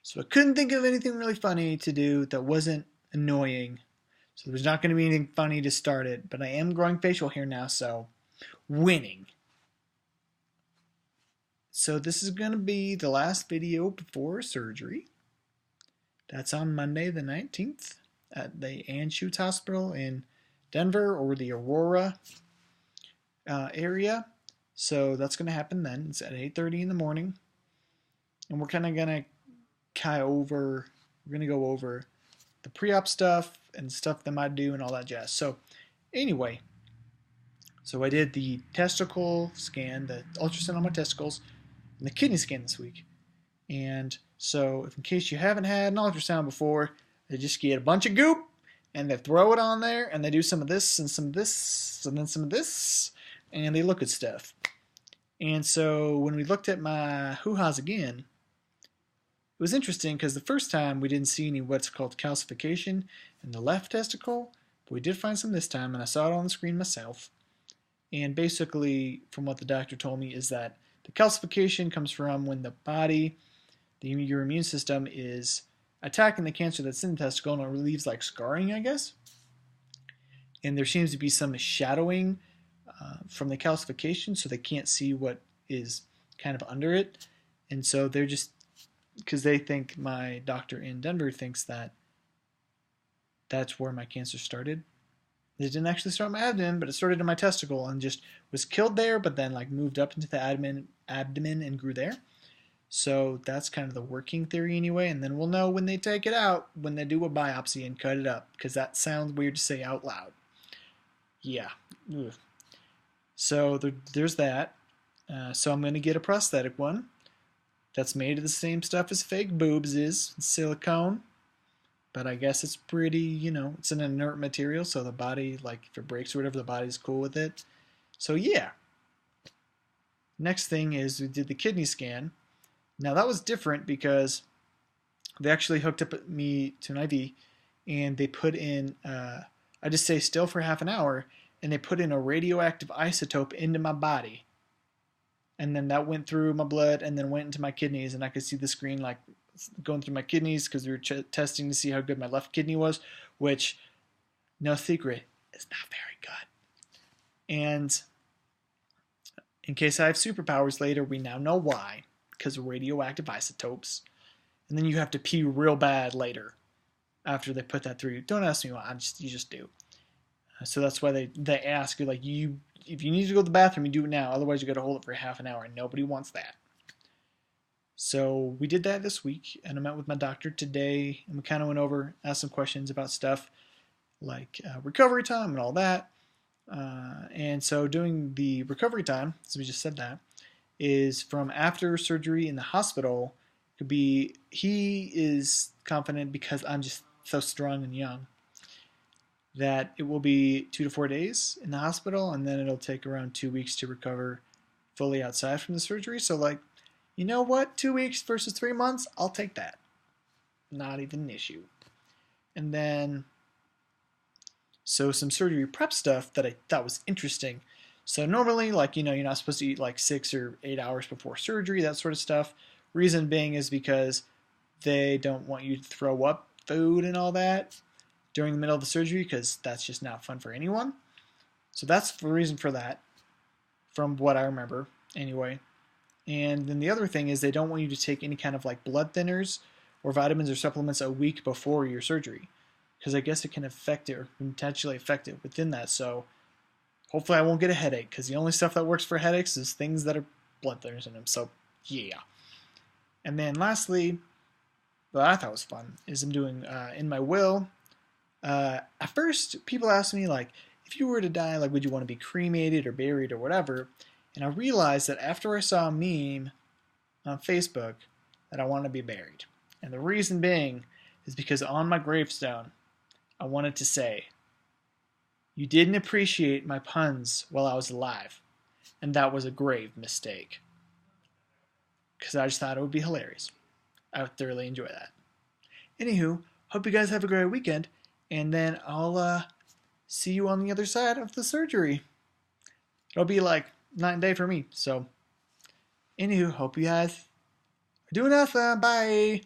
So I couldn't think of anything really funny to do that wasn't annoying. So there's not going to be anything funny to start it, but I am growing facial hair now, so winning. So this is going to be the last video before surgery. That's on Monday the 19th at the Anschutz Hospital in Denver, or the Aurora area. So that's going to happen then. It's at 8:30 in the morning. And we're kind of going to go over the pre-op stuff and stuff they might do and all that jazz. So anyway, so I did the testicle scan, the ultrasound on my testicles, and the kidney scan this week. And so, if in case you haven't had an ultrasound before, they just get a bunch of goop and they throw it on there and they do some of this and some of this and then some of this and they look at stuff. And so, when we looked at my hoo-ha's again, it was interesting because the first time we didn't see any what's called calcification in the left testicle, but we did find some this time, and I saw it on the screen myself. And basically, from what the doctor told me, is that the calcification comes from when the body, your immune system, is attacking the cancer that's in the testicle, and it relieves like scarring, I guess. And there seems to be some shadowing from the calcification, so they can't see what is kind of under it. And so they're just, because they think, my doctor in Denver thinks that that's where my cancer started. It didn't actually start in my abdomen, but it started in my testicle and just was killed there, but then like moved up into the abdomen and grew there. So that's kind of the working theory anyway, and then we'll know when they take it out, when they do a biopsy and cut it up, because that sounds weird to say out loud. Yeah. Ugh. So there's that. So I'm going to get a prosthetic one that's made of the same stuff as fake boobs is, silicone. But I guess it's pretty, it's an inert material, so the body, like if it breaks or whatever, the body's cool with it. So yeah. Next thing is we did the kidney scan. Now that was different because they actually hooked up me to an IV, and they put in, I just stay still for half an hour, and they put in a radioactive isotope into my body. And then that went through my blood and then went into my kidneys, and I could see the screen like going through my kidneys because we were testing to see how good my left kidney was, which, no secret, is not very good. And in case I have superpowers later, we now know why, because of radioactive isotopes. And then you have to pee real bad later after they put that through you. Don't ask me why, you just do. So that's why they ask you, like, if you need to go to the bathroom, you do it now. Otherwise, you got to hold it for half an hour, and nobody wants that. So we did that this week, and I met with my doctor today, and we kind of went over, asked some questions about stuff like recovery time and all that. And so doing the recovery time, so we just said that, is from after surgery in the hospital. Could be, he is confident because I'm just so strong and young, that it will be 2 to 4 days in the hospital, and then it'll take around 2 weeks to recover fully outside from the surgery. So like, you know what? 2 weeks versus 3 months, I'll take that. Not even an issue. And then, so some surgery prep stuff that I thought was interesting. So normally, like, you're not supposed to eat like 6 or 8 hours before surgery, that sort of stuff. Reason being is because they don't want you to throw up food and all that during the middle of the surgery, because that's just not fun for anyone. So that's the reason for that, from what I remember, anyway. And then the other thing is they don't want you to take any kind of like blood thinners or vitamins or supplements a week before your surgery, because I guess it can affect it or potentially affect it within that. So hopefully I won't get a headache, because the only stuff that works for headaches is things that are blood thinners in them. So yeah. And then lastly, what I thought was fun is I'm doing in my will. At first, people asked me, like, if you were to die, like, would you want to be cremated or buried or whatever? And I realized that after I saw a meme on Facebook that I wanted to be buried. And the reason being is because on my gravestone, I wanted to say, "You didn't appreciate my puns while I was alive, and that was a grave mistake." Because I just thought it would be hilarious. I would thoroughly enjoy that. Anywho, hope you guys have a great weekend, and then I'll see you on the other side of the surgery. It'll be like night and day for me. So, anywho, hope you guys are doing awesome. Bye.